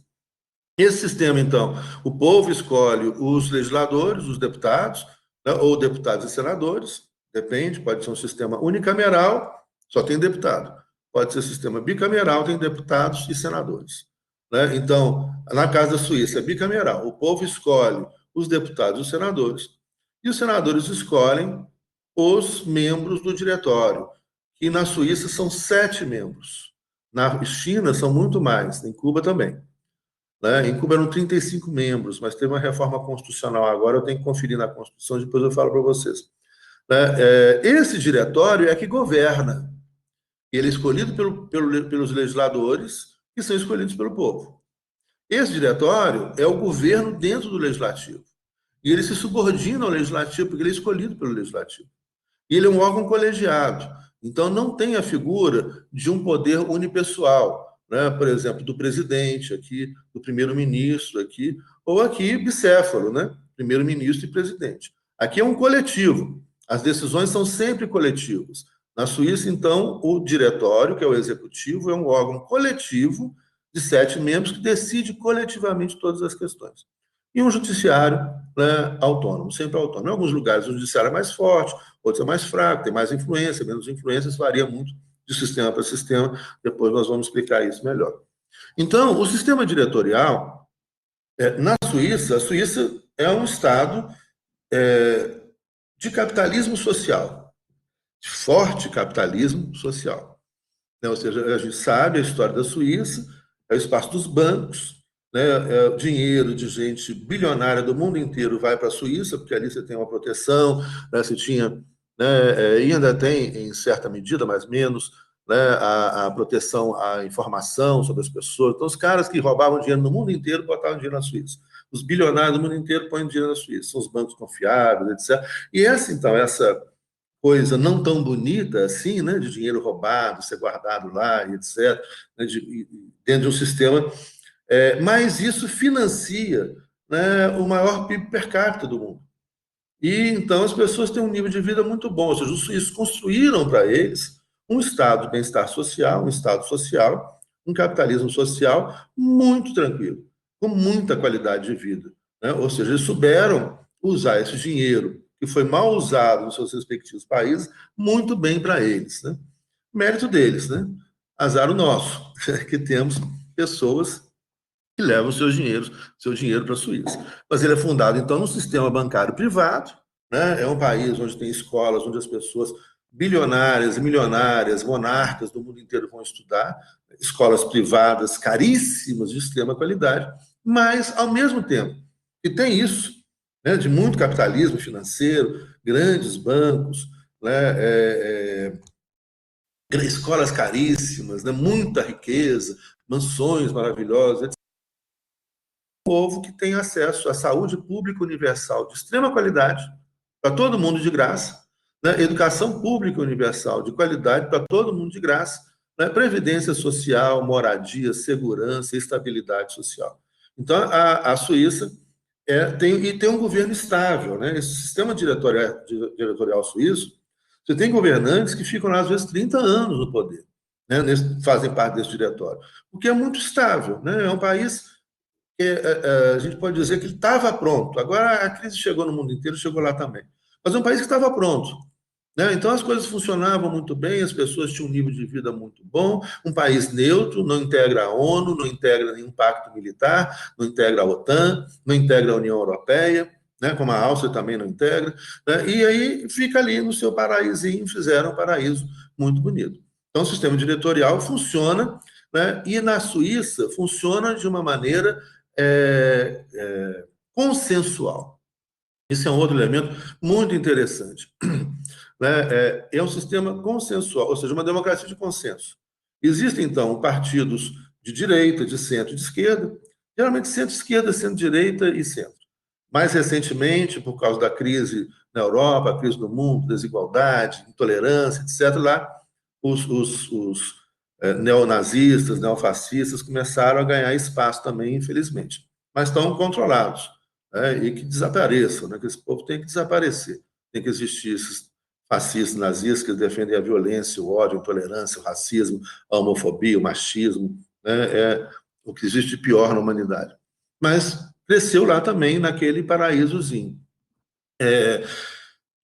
Esse sistema, então, o povo escolhe os legisladores, os deputados, né, ou deputados e senadores, depende, pode ser um sistema unicameral, só tem deputado. Pode ser sistema bicameral, tem deputados e senadores. Né? Então, na casa da Suíça é bicameral, o povo escolhe os deputados e os senadores, e os senadores escolhem os membros do diretório, que na Suíça são 7 membros. Na China são muito mais, em Cuba também. Né? Em Cuba eram 35 membros, mas teve uma reforma constitucional agora, eu tenho que conferir na Constituição, depois eu falo para vocês. Né? Esse diretório é que governa. Ele é escolhido pelos legisladores, que são escolhidos pelo povo. Esse diretório é o governo dentro do legislativo. E ele se subordina ao legislativo, porque ele é escolhido pelo legislativo. E ele é um órgão colegiado. Então, não tem a figura de um poder unipessoal, né? Por exemplo, do presidente aqui, do primeiro-ministro aqui, ou aqui bicéfalo, né? Primeiro-ministro e presidente. Aqui é um coletivo. As decisões são sempre coletivas. Na Suíça, então, o diretório, que é o executivo, é um órgão coletivo de 7 membros que decide coletivamente todas as questões. E um judiciário, né, autônomo, sempre autônomo. Em alguns lugares o judiciário é mais forte, outros é mais fraco, tem mais influência, menos influência, isso varia muito de sistema para sistema, depois nós vamos explicar isso melhor. Então, o sistema diretorial, na Suíça, a Suíça é um estado de capitalismo social, de forte capitalismo social. Né? Ou seja, a gente sabe a história da Suíça, é o espaço dos bancos, né? O dinheiro de gente bilionária do mundo inteiro vai para a Suíça, porque ali você tem uma proteção, né? Você tinha, né? E ainda tem, em certa medida, mais ou menos, né? A proteção à informação sobre as pessoas. Então, os caras que roubavam dinheiro no mundo inteiro botavam dinheiro na Suíça. Os bilionários do mundo inteiro põem dinheiro na Suíça. São os bancos confiáveis, etc. E essa coisa não tão bonita assim, né, de dinheiro roubado, ser guardado lá, e etc., né, dentro de um sistema, mas isso financia, né, o maior PIB per capita do mundo. E então as pessoas têm um nível de vida muito bom, ou seja, os suíços construíram para eles um estado de bem-estar social, um estado social, um capitalismo social muito tranquilo, com muita qualidade de vida. Né? Ou seja, eles souberam usar esse dinheiro que foi mal usado nos seus respectivos países muito bem para eles. Né? Mérito deles, né? Azar o nosso, que temos pessoas que levam seu dinheiro para a Suíça. Mas ele é fundado, então, num sistema bancário privado, né? É um país onde tem escolas, onde as pessoas bilionárias e milionárias, monarcas do mundo inteiro vão estudar, escolas privadas caríssimas, de extrema qualidade, mas, ao mesmo tempo que tem isso, né, de muito capitalismo financeiro, grandes bancos, né, escolas caríssimas, né, muita riqueza, mansões maravilhosas, etc. Um povo que tem acesso à saúde pública universal de extrema qualidade, para todo mundo de graça, né, educação pública universal de qualidade para todo mundo de graça, né, previdência social, moradia, segurança, estabilidade social. Então, a Suíça tem um governo estável. Né? Esse sistema diretorial suíço Você tem governantes que ficam lá, às vezes, 30 anos no poder, né, fazem parte desse diretório, porque é muito estável, né? É um país que a gente pode dizer que ele estava pronto. Agora a crise chegou no mundo inteiro, chegou lá também. Mas é um país que estava pronto, né? Então as coisas funcionavam muito bem, as pessoas tinham um nível de vida muito bom, um país neutro, não integra a ONU, não integra nenhum pacto militar, não integra a OTAN, não integra a União Europeia, né? Como a Áustria também não integra, né? E aí fica ali no seu paraísinho, fizeram um paraíso muito bonito. Então o sistema diretorial funciona, né? E na Suíça funciona de uma maneira consensual. Esse é um outro elemento muito interessante, né? É um sistema consensual, ou seja, uma democracia de consenso. Existem, então, partidos de direita, de centro e de esquerda, geralmente centro-esquerda, centro-direita e centro. Mais recentemente, por causa da crise na Europa, a crise do mundo, desigualdade, intolerância, etc., lá, os neonazistas, neofascistas começaram a ganhar espaço também, infelizmente. Mas estão controlados, né? E que desapareçam, né? Que esse povo tem que desaparecer. Tem que existir esses fascistas, nazistas que defendem a violência, o ódio, a intolerância, o racismo, a homofobia, o machismo, né? É o que existe de pior na humanidade. Mas cresceu lá também, naquele paraísozinho.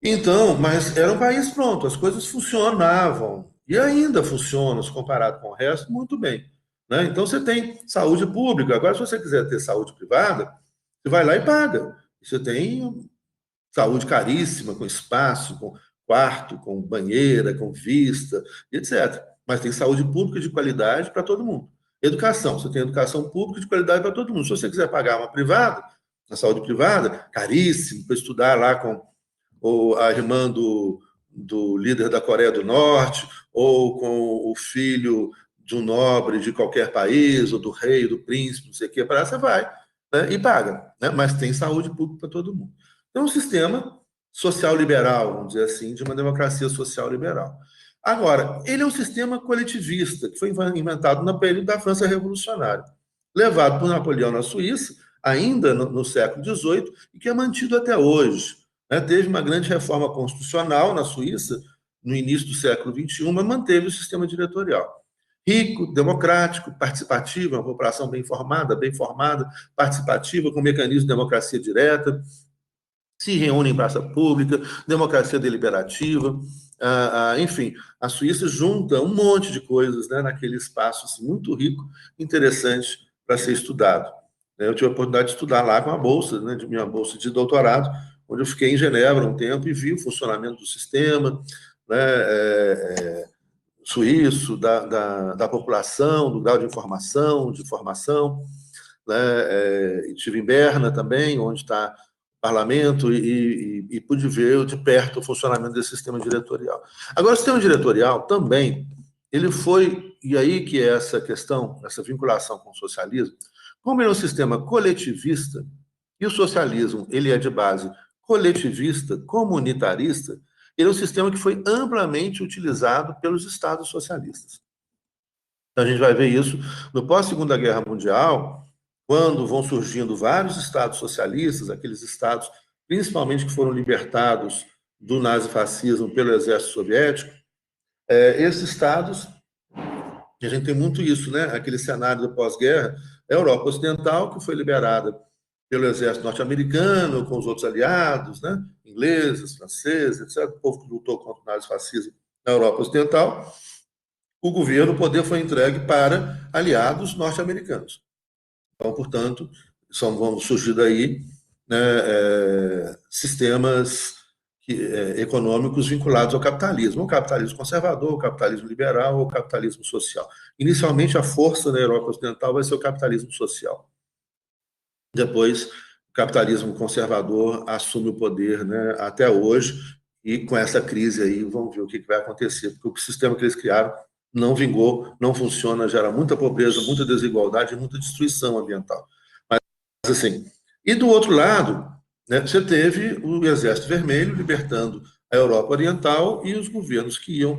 Então, mas era um país pronto, as coisas funcionavam, e ainda funcionam, se comparado com o resto, muito bem, né? Então, você tem saúde pública. Agora, se você quiser ter saúde privada, você vai lá e paga. Você tem saúde caríssima, com espaço, com quarto, com banheira, com vista, etc. Mas tem saúde pública de qualidade para todo mundo. Educação, você tem educação pública de qualidade para todo mundo. Se você quiser pagar uma privada, a saúde privada, caríssimo, para estudar lá com a irmã do líder da Coreia do Norte, ou com o filho de um nobre de qualquer país, ou do rei, do príncipe, não sei o que, para você vai, né, e paga, né, mas tem saúde pública para todo mundo. Então, um sistema social liberal, vamos dizer assim, de uma democracia social liberal. Agora, ele é um sistema coletivista, que foi inventado no período da França Revolucionária, levado por Napoleão na Suíça, ainda no século XVIII, e que é mantido até hoje, né? Teve uma grande reforma constitucional na Suíça, no início do século XXI, mas manteve o sistema diretorial. Rico, democrático, participativo, uma população bem formada, participativa, com mecanismo de democracia direta, se reúne em praça pública, democracia deliberativa, enfim, a Suíça junta um monte de coisas, né, naquele espaço assim, muito rico, interessante para ser estudado. Eu tive a oportunidade de estudar lá com a bolsa, né, de minha bolsa de doutorado, onde eu fiquei em Genebra um tempo e vi o funcionamento do sistema, né, suíço, da população, do grau de informação, de formação, né, e tive em Berna também, onde está o parlamento, e pude ver de perto o funcionamento desse sistema diretorial. Agora, o sistema diretorial também, ele foi, e aí que é essa questão, essa vinculação com o socialismo, como ele é um sistema coletivista, e o socialismo ele é de base coletivista, comunitarista, ele é um sistema que foi amplamente utilizado pelos estados socialistas. Então, a gente vai ver isso no pós-Segunda Guerra Mundial, quando vão surgindo vários estados socialistas, aqueles estados, principalmente que foram libertados do nazifascismo pelo exército soviético, esses estados, e a gente tem muito isso, né? Aquele cenário do pós-guerra, a Europa Ocidental, que foi liberada pelo exército norte-americano, com os outros aliados, né? Ingleses, franceses, etc., o povo que lutou contra o nazifascismo na Europa Ocidental, o governo, o poder foi entregue para aliados norte-americanos. Então, portanto, vão surgir daí, né, sistemas econômicos vinculados ao capitalismo, o capitalismo conservador, o capitalismo liberal, o capitalismo social. Inicialmente, a força na Europa Ocidental vai ser o capitalismo social. Depois, o capitalismo conservador assume o poder, né, até hoje, e com essa crise aí, vamos ver o que vai acontecer, porque o sistema que eles criaram não vingou, não funciona, gera muita pobreza, muita desigualdade e muita destruição ambiental. Mas, assim, e do outro lado, né, você teve o Exército Vermelho libertando a Europa Oriental e os governos que iam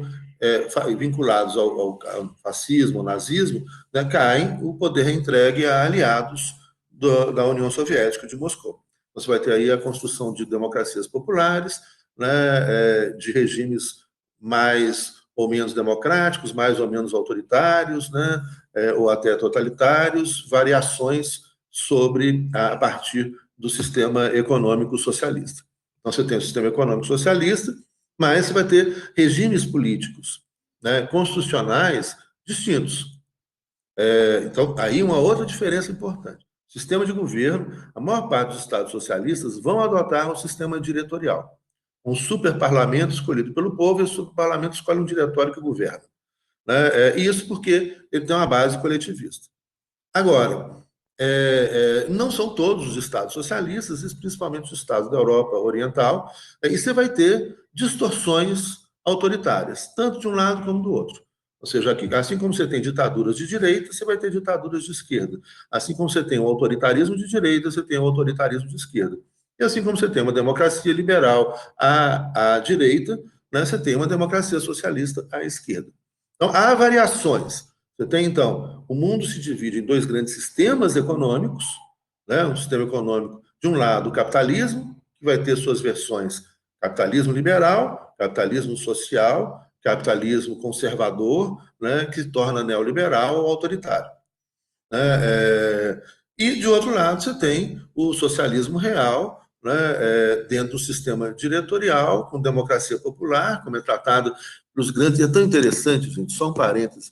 vinculados ao fascismo, ao nazismo, né, caem, o poder é entregue a aliados da União Soviética de Moscou. Você vai ter aí a construção de democracias populares, né, de regimes mais ou menos democráticos, mais ou menos autoritários, né? Ou até totalitários, variações a partir do sistema econômico socialista. Então, você tem o sistema econômico socialista, mas você vai ter regimes políticos, né, constitucionais distintos. Então, aí uma outra diferença importante. Sistema de governo, a maior parte dos estados socialistas vão adotar um sistema diretorial. Um superparlamento escolhido pelo povo e o superparlamento escolhe um diretório que governa. Né? Isso porque ele tem uma base coletivista. Agora, não são todos os estados socialistas, principalmente os estados da Europa Oriental, e você vai ter distorções autoritárias, tanto de um lado como do outro. Ou seja, aqui, assim como você tem ditaduras de direita, você vai ter ditaduras de esquerda. Assim como você tem um autoritarismo de direita, você tem um autoritarismo de esquerda. E assim como você tem uma democracia liberal à direita, né, você tem uma democracia socialista à esquerda. Então, há variações. Você tem, então, o mundo se divide em dois grandes sistemas econômicos, né? Um sistema econômico, de um lado, o capitalismo, que vai ter suas versões capitalismo liberal, capitalismo social, capitalismo conservador, né? Que torna neoliberal ou autoritário. Né? E, de outro lado, você tem o socialismo real, né? Dentro do sistema diretorial, com democracia popular, como é tratado pelos grandes. E é tão interessante, gente, só um parênteses.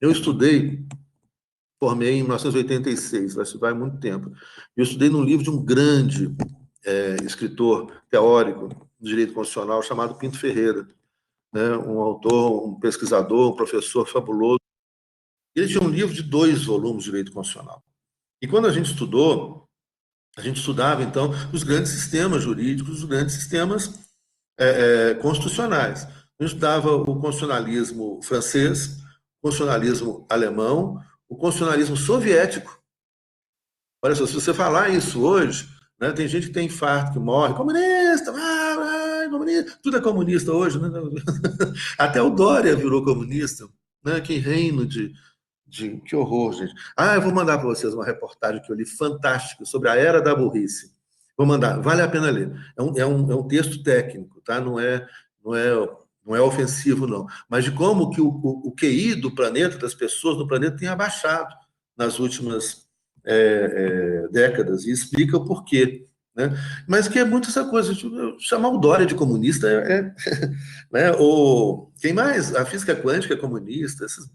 Eu estudei, formei em 1986, vai muito tempo. Eu estudei num livro de um grande escritor teórico do direito constitucional chamado Pinto Ferreira, né? Um autor, um pesquisador, um professor fabuloso. Ele tinha um livro de 2 volumes de direito constitucional. E quando a gente estudou, a gente estudava, então, os grandes sistemas jurídicos, os grandes sistemas constitucionais. A gente estudava o constitucionalismo francês, o constitucionalismo alemão, o constitucionalismo soviético. Olha só, se você falar isso hoje, né, tem gente que tem infarto, que morre, comunista, comunista, tudo é comunista hoje, né? Até o Dória virou comunista, né? Que reino que horror, gente. Eu vou mandar para vocês uma reportagem que eu li fantástica sobre a era da burrice. Vou mandar, vale a pena ler. É um texto técnico, tá? Não é ofensivo, não. Mas de como que o QI do planeta, das pessoas do planeta, tem abaixado nas últimas décadas, e explica o porquê. Né? Mas que é muito essa coisa, chamar o Dória de comunista né? Ou quem mais? A física quântica é comunista, esses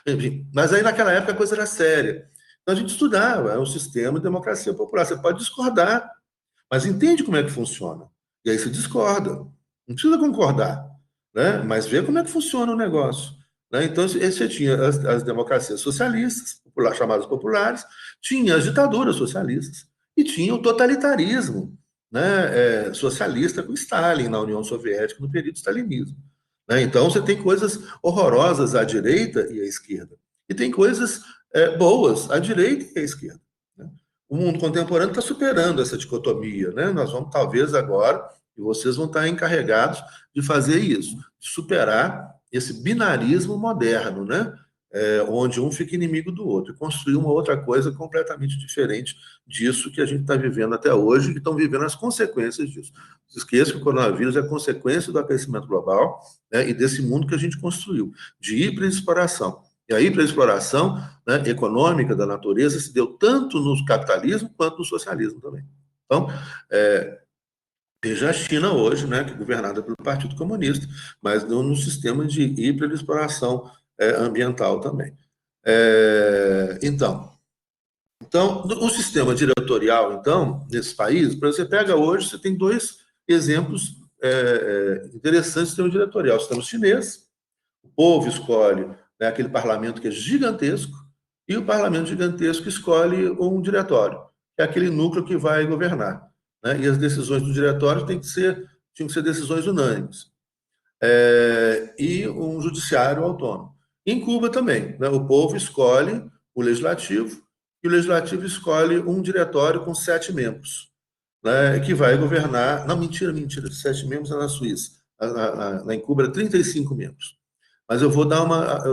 enfim, mas aí naquela época a coisa era séria. Então a gente estudava, é um sistema de democracia popular. Você pode discordar, mas entende como é que funciona. E aí você discorda. Não precisa concordar, né? Mas vê como é que funciona o negócio. Né? Então, você tinha as democracias socialistas, chamadas populares, tinha as ditaduras socialistas e tinha o totalitarismo, né? Socialista com Stalin na União Soviética, no período stalinismo. Né? Então, você tem coisas horrorosas à direita e à esquerda. E tem coisas boas à direita e à esquerda. Né? O mundo contemporâneo está superando essa dicotomia. Né? Nós vamos, talvez, agora, e vocês vão estar encarregados de fazer isso, de superar esse binarismo moderno, né? Onde um fica inimigo do outro, e construir uma outra coisa completamente diferente disso que a gente está vivendo até hoje, e estão vivendo as consequências disso. Não se esqueça que o coronavírus é consequência do aquecimento global, né, e desse mundo que a gente construiu, de hiperexploração. E a hiperexploração, né, econômica da natureza se deu tanto no capitalismo quanto no socialismo também. Então, veja a China hoje, né, que é governada pelo Partido Comunista, mas não no sistema de hiperexploração ambiental também. Então, o sistema diretorial, então, nesse país, para você pega hoje, você tem 2 exemplos interessantes do sistema diretorial. O sistema chinês, o povo escolhe, né, aquele parlamento que é gigantesco, e o parlamento gigantesco escolhe um diretório, que é aquele núcleo que vai governar. Né? E as decisões do diretório tinham que ser decisões unânimes. E um judiciário autônomo. Em Cuba também, né? O povo escolhe o legislativo e o legislativo escolhe um diretório com 7 membros, né? Que vai governar. Não, mentira, 7 membros é na Suíça. Em Cuba, 35 membros. Mas eu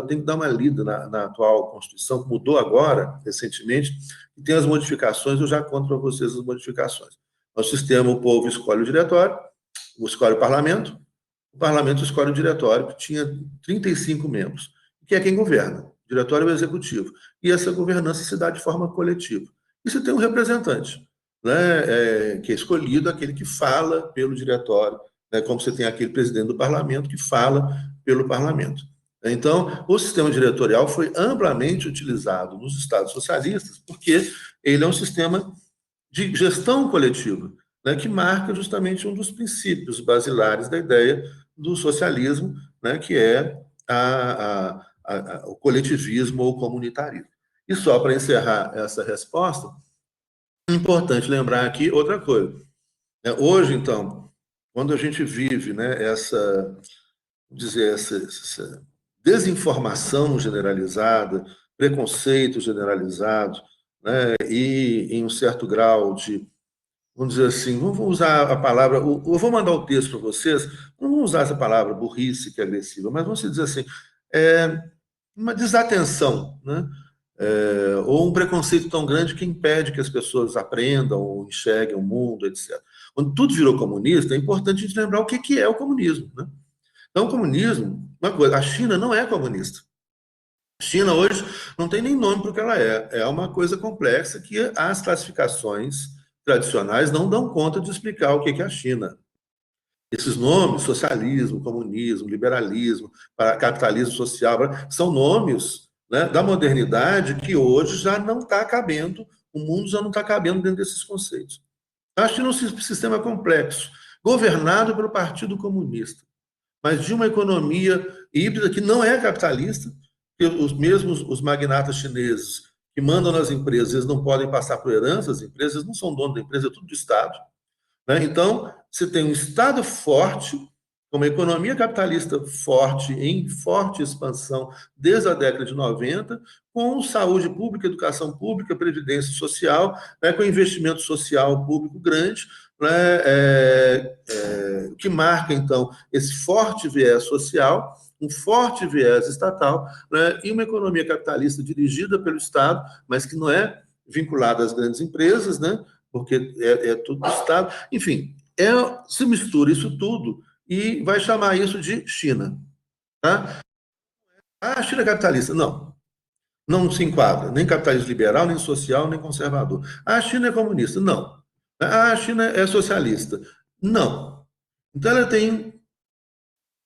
tenho que dar uma lida na atual Constituição, que mudou agora, recentemente, e tem as modificações, eu já conto para vocês as modificações. No sistema, o povo escolhe o diretório, escolhe o parlamento, o parlamento escolhe o diretório, que tinha 35 membros, que é quem governa. O diretório é o executivo. E essa governança se dá de forma coletiva. E você tem um representante, né, que é escolhido, aquele que fala pelo diretório, né, como você tem aquele presidente do parlamento que fala pelo parlamento. Então, o sistema diretorial foi amplamente utilizado nos Estados socialistas, porque ele é um sistema de gestão coletiva, né, que marca justamente um dos princípios basilares da ideia do socialismo, né, que é o coletivismo ou comunitarismo. E só para encerrar essa resposta, é importante lembrar aqui outra coisa. Hoje, então, quando a gente vive, né, essa desinformação generalizada, preconceito generalizado, né, e em um certo grau de, vamos dizer assim, vamos usar a palavra, eu vou mandar o texto para vocês, não vamos usar essa palavra burrice, que é agressiva, mas vamos dizer assim, uma desatenção, né? Ou um preconceito tão grande que impede que as pessoas aprendam ou enxerguem o mundo, etc. Quando tudo virou comunista, é importante a gente lembrar o que é o comunismo, né? Então, o comunismo, uma coisa, a China não é comunista. A China hoje não tem nem nome para o que ela é. É uma coisa complexa que as classificações tradicionais não dão conta de explicar o que é a China. Esses nomes, socialismo, comunismo, liberalismo, capitalismo social, são nomes, né, da modernidade que hoje já não está cabendo, o mundo já não está cabendo dentro desses conceitos. A China é um sistema complexo, governado pelo Partido Comunista, mas de uma economia híbrida que não é capitalista, que os mesmos os magnatas chineses que mandam nas empresas, eles não podem passar por herança, as empresas não são donos da empresa, é tudo do Estado. Né? Então, você tem um Estado forte, uma economia capitalista forte, em forte expansão desde a década de 90, com saúde pública, educação pública, previdência social, né, com investimento social público grande, né, que marca, então, esse forte viés social, um forte viés estatal, né, e uma economia capitalista dirigida pelo Estado, mas que não é vinculada às grandes empresas, né, porque é tudo do Estado. Enfim, se mistura isso tudo e vai chamar isso de China. Tá? A China é capitalista. Não, não se enquadra. Nem capitalismo liberal, nem social, nem conservador. A China é comunista. Não. A China é socialista. Não. Então ela tem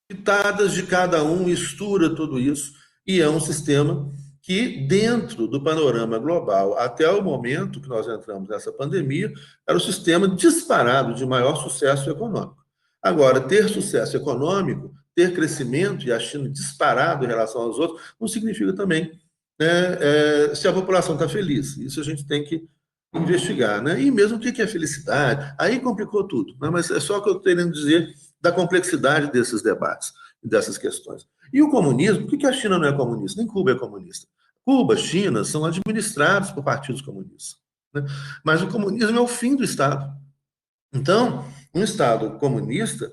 pitadas de cada um, mistura tudo isso, e é um sistema que, dentro do panorama global, até o momento que nós entramos nessa pandemia, era o sistema disparado de maior sucesso econômico. Agora, ter sucesso econômico, ter crescimento, e a China disparado em relação aos outros, não significa também, né, se a população está feliz. Isso a gente tem que investigar. Né? E mesmo o que é felicidade, aí complicou tudo. Né? Mas é só o que eu estou querendo dizer da complexidade desses debates, dessas questões. E o comunismo, por que a China não é comunista? Nem Cuba é comunista. Cuba, China são administrados por partidos comunistas. Né? Mas o comunismo é o fim do Estado. Então, um Estado comunista,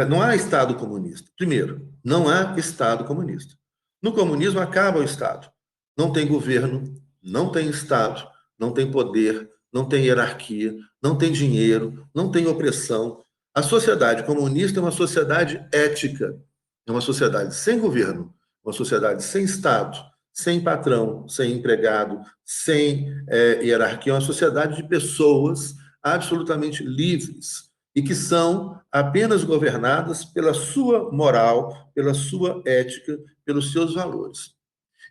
não há Estado comunista. Primeiro, não há Estado comunista. No comunismo acaba o Estado. Não tem governo, não tem Estado, não tem poder, não tem hierarquia, não tem dinheiro, não tem opressão. A sociedade comunista é uma sociedade ética, é uma sociedade sem governo, uma sociedade sem Estado, sem patrão, sem empregado, sem hierarquia, é uma sociedade de pessoas absolutamente livres e que são apenas governadas pela sua moral, pela sua ética, pelos seus valores.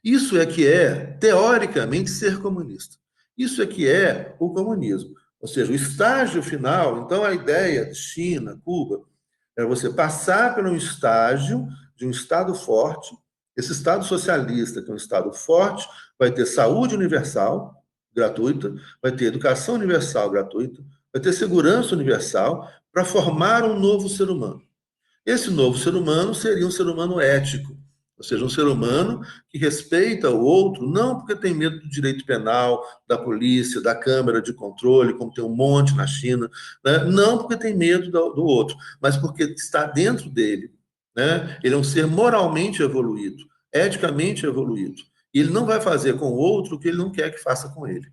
Isso é que é, teoricamente, ser comunista. Isso é que é o comunismo. Ou seja, o estágio final, então a ideia de China, Cuba, é você passar por um estágio de um Estado forte. Esse Estado socialista, que é um Estado forte, vai ter saúde universal, gratuita, vai ter educação universal, gratuita, vai ter segurança universal para formar um novo ser humano. Esse novo ser humano seria um ser humano ético, ou seja, um ser humano que respeita o outro, não porque tem medo do direito penal, da polícia, da câmara de controle, como tem um monte na China, né? Não porque tem medo do outro, mas porque está dentro dele. Né? Ele é um ser moralmente evoluído, eticamente evoluído. E ele não vai fazer com o outro o que ele não quer que faça com ele.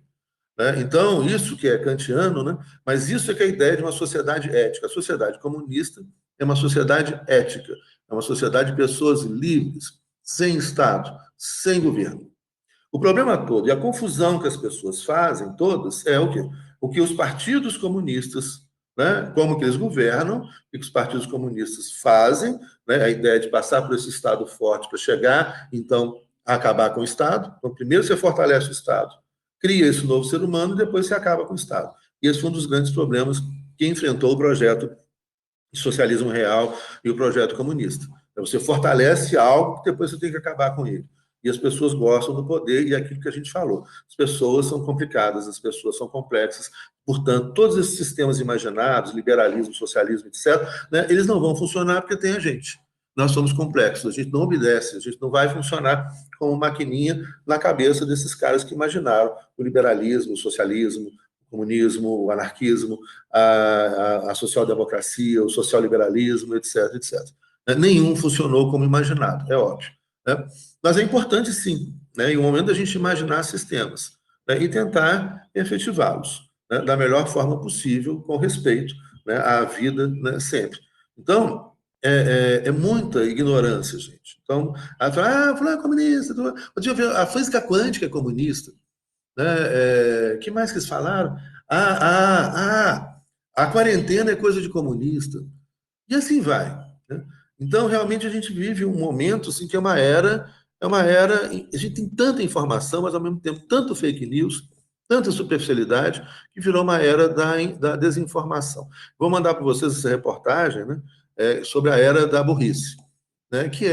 Né? Então, isso que é kantiano, né? Mas isso é que é a ideia de uma sociedade ética. A sociedade comunista é uma sociedade ética, é uma sociedade de pessoas livres, sem Estado, sem governo. O problema todo e a confusão que as pessoas fazem, todas, é o quê? O que os partidos comunistas, né, como que eles governam, o que os partidos comunistas fazem, né, a ideia de passar por esse Estado forte para chegar, então, a acabar com o Estado. Então, primeiro você fortalece o Estado, cria esse novo ser humano e depois você acaba com o Estado. E esse foi um dos grandes problemas que enfrentou o projeto de socialismo real e o projeto comunista. Então, você fortalece algo que depois você tem que acabar com ele. E as pessoas gostam do poder, e é aquilo que a gente falou. As pessoas são complicadas, as pessoas são complexas, portanto, todos esses sistemas imaginados, liberalismo, socialismo, etc., né, eles não vão funcionar porque tem a gente. Nós somos complexos, a gente não obedece, a gente não vai funcionar como maquininha na cabeça desses caras que imaginaram o liberalismo, o socialismo, o comunismo, o anarquismo, a social-democracia, o social-liberalismo, etc, etc. Nenhum funcionou como imaginado, é óbvio. Né? Mas é importante, sim, né, em um momento a gente imaginar sistemas, né, e tentar efetivá-los, né, da melhor forma possível, com respeito, né, à vida, né, sempre. Então, é muita ignorância, gente. Então, fulano é comunista. A física quântica é comunista. Né? Que mais que eles falaram? A quarentena é coisa de comunista. E assim vai. Né? Então, realmente, a gente vive um momento assim, que é uma era, a gente tem tanta informação, mas ao mesmo tempo tanto fake news, tanta superficialidade, que virou uma era da desinformação. Vou mandar para vocês essa reportagem, né, sobre a era da burrice, né, que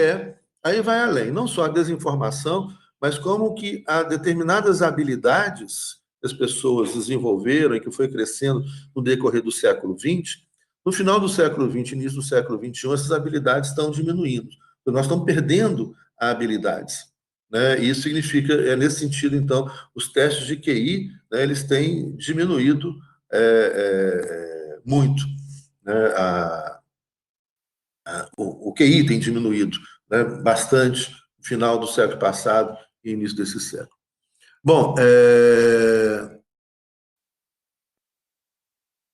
aí vai além, não só a desinformação, mas como que há determinadas habilidades que as pessoas desenvolveram e que foi crescendo no decorrer do século XX. No final do século XX, início do século XXI, essas habilidades estão diminuindo. Nós estamos perdendo habilidades. Né? E isso significa, nesse sentido, então, os testes de QI, né, eles têm diminuído muito. Né? O QI tem diminuído, né, bastante no final do século passado e início desse século. Bom,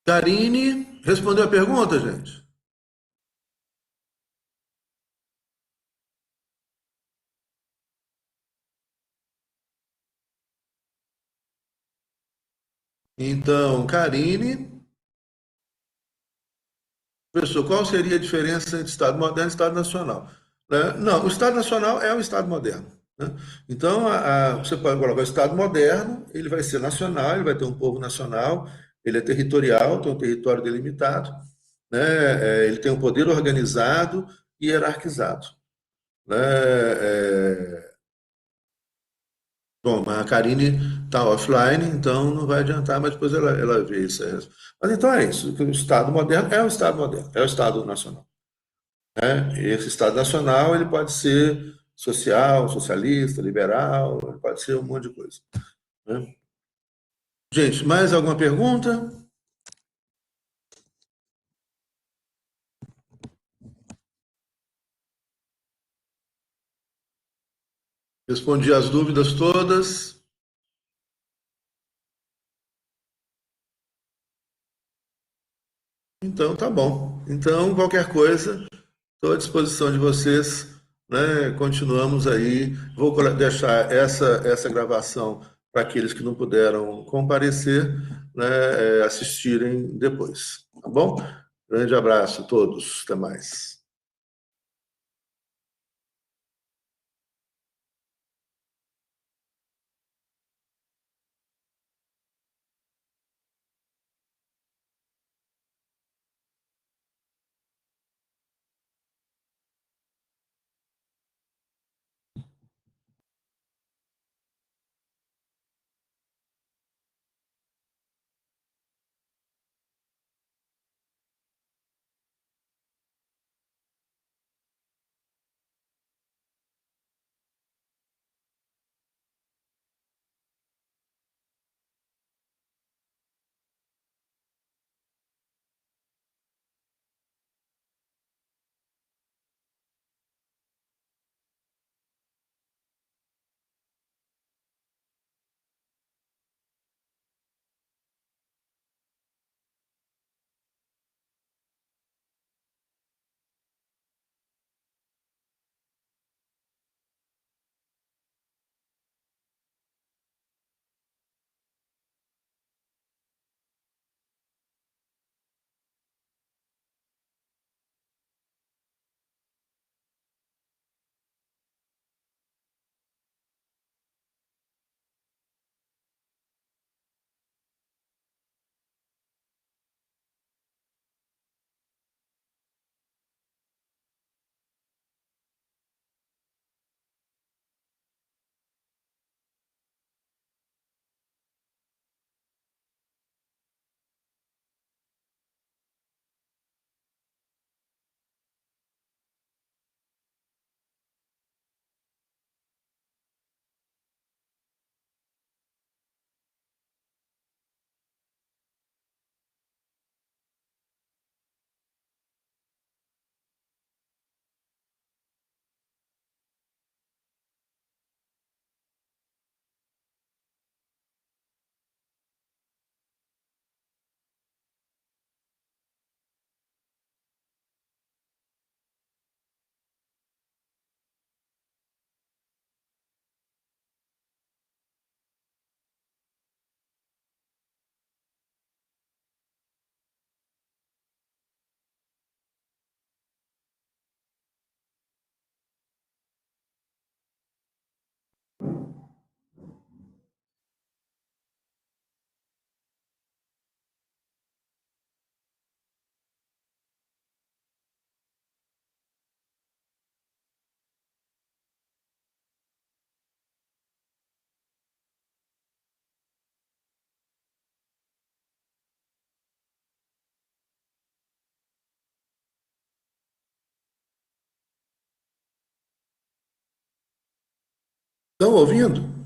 Karine respondeu a pergunta, gente? Então, Karine, professor, qual seria a diferença entre Estado moderno e Estado nacional? Né? Não, o Estado nacional é o Estado moderno. Né? Então, você pode colocar o Estado moderno, ele vai ser nacional, ele vai ter um povo nacional, ele é territorial, tem um território delimitado, né? Ele tem um poder organizado e hierarquizado. Né? Bom, mas a Karine está offline, então não vai adiantar, mas depois ela vê isso. Mas então é isso, que o Estado moderno é o Estado moderno, é o Estado nacional. Né? Esse Estado nacional ele pode ser social, socialista, liberal, ele pode ser um monte de coisa. Né? Gente, mais alguma pergunta? Respondi as dúvidas todas. Então tá bom. Então, qualquer coisa, estou à disposição de vocês. Né? Continuamos aí. Vou deixar essa gravação para aqueles que não puderam comparecer, né, assistirem depois. Tá bom? Grande abraço a todos. Até mais. Estão ouvindo?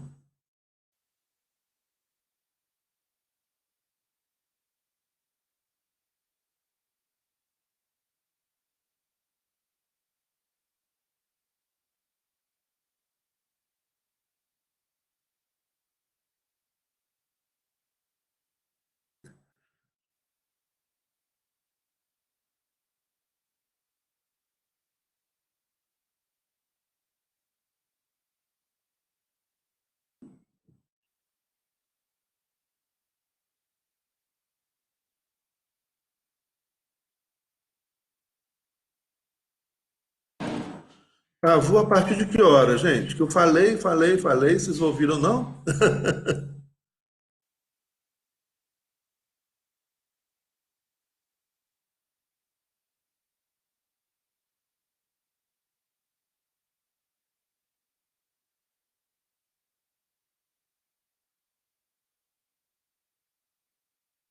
Travou a partir de que hora, gente? Que eu falei, falei, falei, vocês ouviram, não?